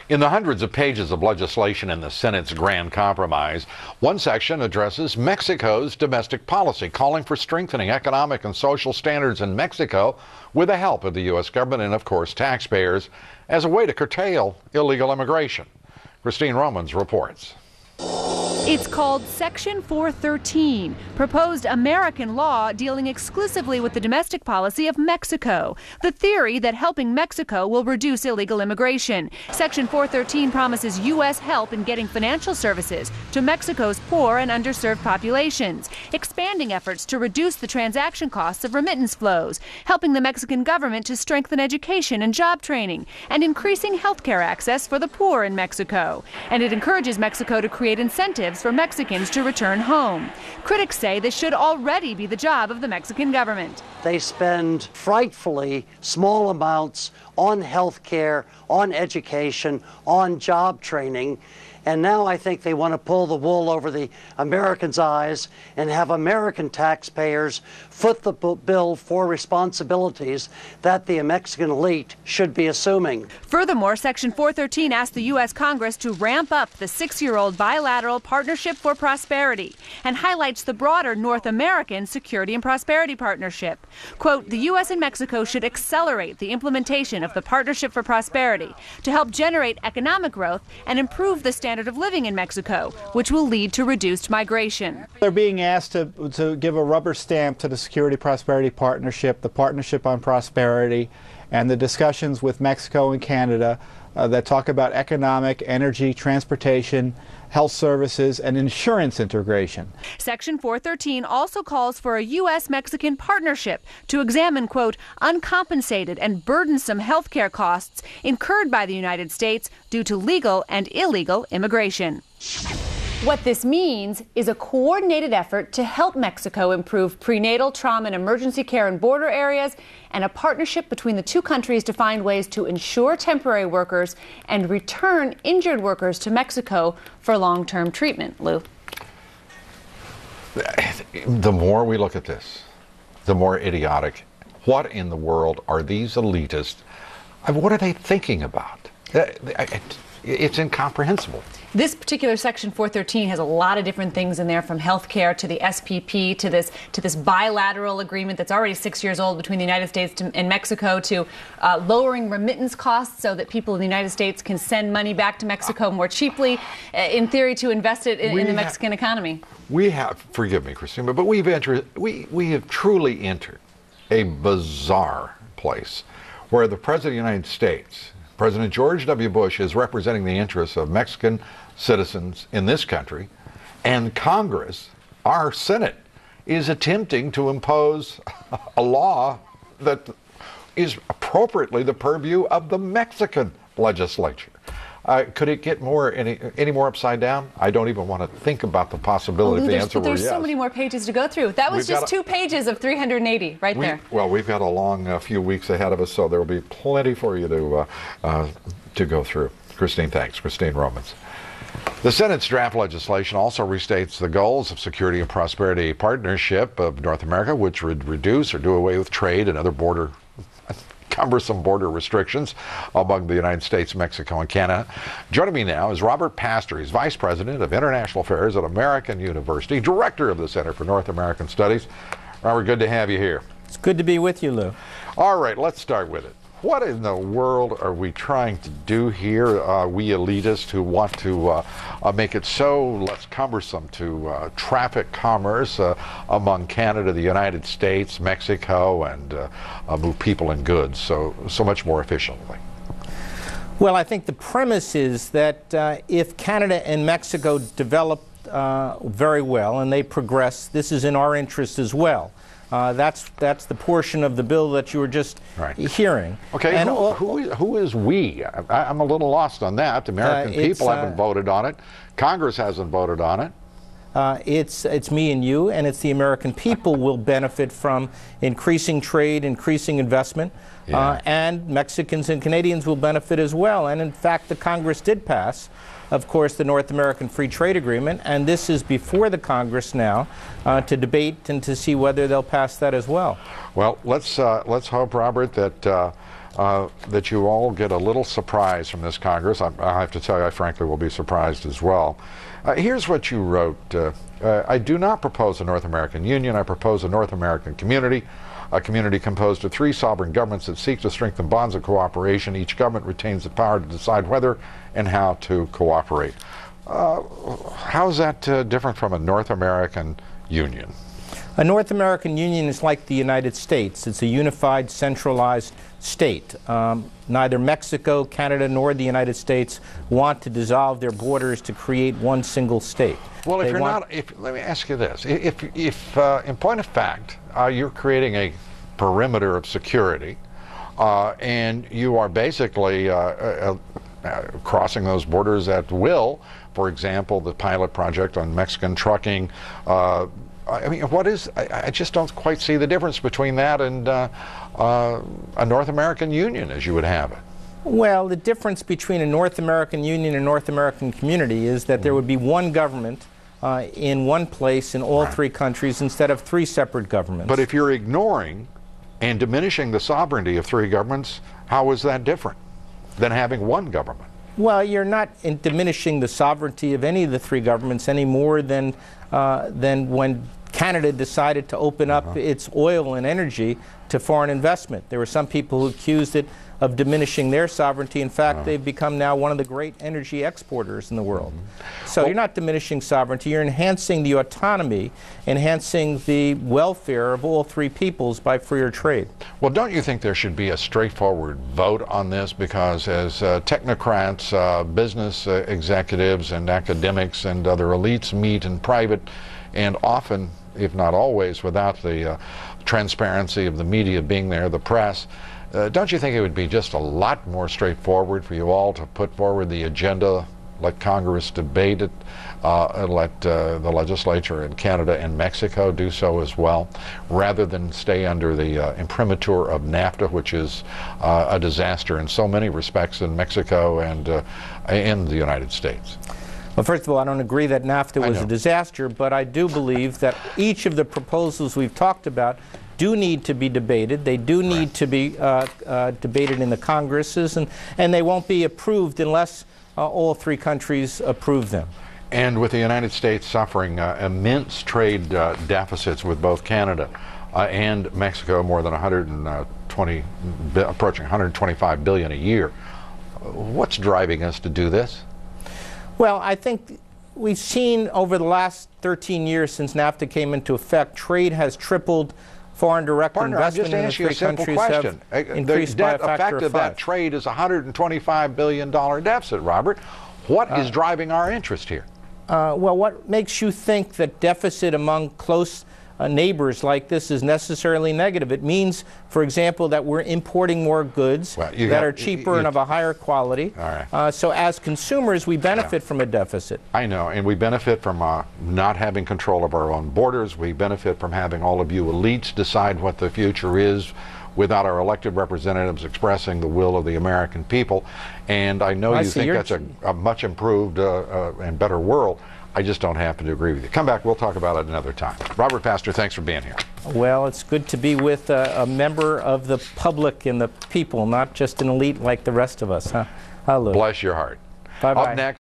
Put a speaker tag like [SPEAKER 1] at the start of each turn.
[SPEAKER 1] In the hundreds of pages of legislation in the Senate's grand compromise, one section addresses Mexico's domestic policy, calling for strengthening economic and social standards in Mexico with the help of the U.S. government and, of course, taxpayers as a way to curtail illegal immigration. Christine Romans reports.
[SPEAKER 2] It's called Section 413, proposed American law dealing exclusively with the domestic policy of Mexico. The theory that helping Mexico will reduce illegal immigration. Section 413 promises U.S. help in getting financial services to Mexico's poor and underserved populations, expanding efforts to reduce the transaction costs of remittance flows, helping the Mexican government to strengthen education and job training, and increasing health care access for the poor in Mexico. And it encourages Mexico to create incentives for Mexicans to return home. Critics say this should already be the job of the Mexican government.
[SPEAKER 3] They spend frightfully small amounts on health care, on education, on job training. And now I think they want to pull the wool over the Americans' eyes and have American taxpayers foot the bill for responsibilities that the Mexican elite should be assuming.
[SPEAKER 2] Furthermore, Section 413 asked the U.S. Congress to ramp up the 6-year-old bilateral Partnership for Prosperity and highlights the broader North American Security and Prosperity Partnership. Quote, the U.S. and Mexico should accelerate the implementation of the Partnership for Prosperity to help generate economic growth and improve the standard of living in Mexico, which will lead to reduced migration.
[SPEAKER 4] They're being asked to give a rubber stamp to the Security Prosperity Partnership, the Partnership on Prosperity, and the discussions with Mexico and Canada that talk about economic, energy, transportation, health services, and insurance integration.
[SPEAKER 2] Section 413 also calls for a U.S.-Mexican partnership to examine, quote, uncompensated and burdensome health care costs incurred by the United States due to legal and illegal immigration. What this means is a coordinated effort to help Mexico improve prenatal, trauma, and emergency care in border areas, and a partnership between the two countries to find ways to ensure temporary workers and return injured workers to Mexico for long-term treatment. Lou?
[SPEAKER 1] The more we look at this, the more idiotic. What in the world are these elitists? What are they thinking about? It's incomprehensible.
[SPEAKER 2] This particular Section 413 has a lot of different things in there, from health care to the SPP to this bilateral agreement that's already 6 years old between the United States and Mexico, to lowering remittance costs so that people in the United States can send money back to Mexico more cheaply, in theory to invest it in the Mexican economy.
[SPEAKER 1] We have, forgive me, Christina, but we have truly entered a bizarre place where the President of the United States, President George W. Bush, is representing the interests of Mexican citizens in this country, and Congress, our Senate, is attempting to impose a law that is appropriately the purview of the Mexican legislature. Could it get any more upside down? I don't even want to think about the possibility if the answer were yes.
[SPEAKER 2] There's so many more pages to go through. That was just 2 pages of 380 right there.
[SPEAKER 1] Well, we've got a long few weeks ahead of us, so there will be plenty for you to go through. Christine, thanks. Christine Romans. The Senate's draft legislation also restates the goals of Security and Prosperity Partnership of North America, which would reduce or do away with trade and other cumbersome border restrictions among the United States, Mexico, and Canada. Joining me now is Robert Pastor. He's Vice President of International Affairs at American University, Director of the Center for North American Studies. Robert, good to have you here.
[SPEAKER 4] It's good to be with you, Lou.
[SPEAKER 1] All right, let's start with it. What in the world are we trying to do here, we elitists who want to make it so less cumbersome to traffic commerce among Canada, the United States, Mexico, and move people and goods so much more efficiently?
[SPEAKER 4] Well, I think the premise is that if Canada and Mexico develop very well and they progress, this is in our interest as well. That's the portion of the bill that you were just hearing.
[SPEAKER 1] Okay, and who is we? I'm a little lost on that. The American people haven't voted on it. Congress hasn't voted on it.
[SPEAKER 4] It's me and you, and it's the American people will benefit from increasing trade, increasing investment, and Mexicans and Canadians will benefit as well. And in fact, the Congress did pass, of course, the North American Free Trade Agreement, and this is before the Congress now to debate and to see whether they'll pass that as well.
[SPEAKER 1] Well, let's hope, Robert, that that you all get a little surprise from this Congress. I have to tell you, I frankly will be surprised as well. Here's what you wrote. I do not propose a North American Union. I propose a North American community, a community composed of 3 sovereign governments that seek to strengthen bonds of cooperation. Each government retains the power to decide whether and how to cooperate. How is that different from a North American Union?
[SPEAKER 4] A North American Union is like the United States. It's a unified, centralized state. Neither Mexico, Canada, nor the United States want to dissolve their borders to create one single state.
[SPEAKER 1] Well, if let me ask you this. If in point of fact, you're creating a perimeter of security, and you are basically crossing those borders at will, for example, the pilot project on Mexican trucking, I mean, I just don't quite see the difference between that and a North American Union as you would have it.
[SPEAKER 4] Well, the difference between a North American Union and North American community is that there would be one government in one place in all 3 countries instead of 3 separate governments.
[SPEAKER 1] But if you're ignoring and diminishing the sovereignty of 3 governments, how is that different than having one government?
[SPEAKER 4] Well, you're not diminishing the sovereignty of any of the 3 governments any more than when Canada decided to open up its oil and energy to foreign investment. There were some people who accused it of diminishing their sovereignty. In fact, they've become now one of the great energy exporters in the world. So you're not diminishing sovereignty, you're enhancing the autonomy, enhancing the welfare of all 3 peoples by freer trade.
[SPEAKER 1] Well, don't you think there should be a straightforward vote on this? Because as technocrats, business executives and academics and other elites meet in private, and often, if not always, without the transparency of the media being there, the press, don't you think it would be just a lot more straightforward for you all to put forward the agenda, let Congress debate it, and let the legislature in Canada and Mexico do so as well, rather than stay under the imprimatur of NAFTA, which is a disaster in so many respects in Mexico and in the United States?
[SPEAKER 4] Well, first of all, I don't agree that NAFTA was a disaster, but I do believe that each of the proposals we've talked about do need to be debated. They do need to be debated in the Congresses, and they won't be approved unless all 3 countries approve them.
[SPEAKER 1] And with the United States suffering immense trade deficits with both Canada and Mexico, more than approaching 125 billion a year, what's driving us to do this?
[SPEAKER 4] Well, I think we've seen over the last 13 years since NAFTA came into effect, trade has tripled. Foreign direct investment in the 3 countries have increased by a factor of 5.
[SPEAKER 1] The effect of that trade is a $125 billion deficit, Robert. What is driving our interest here?
[SPEAKER 4] Well, what makes you think that deficit among close neighbors like this is necessarily negative? It means, for example, that we're importing more goods that are cheaper and of a higher quality. So as consumers, we benefit from a deficit.
[SPEAKER 1] I know, and we benefit from not having control of our own borders. We benefit from having all of you elites decide what the future is without our elected representatives expressing the will of the American people. And I know you think that's a much improved and better world. I just don't happen to agree with you. Come back, we'll talk about it another time. Robert Pastor, thanks for being here.
[SPEAKER 4] Well, it's good to be with a member of the public and the people, not just an elite like the rest of us, huh? Hello.
[SPEAKER 1] Bless your heart.
[SPEAKER 4] Bye-bye.
[SPEAKER 1] Up next.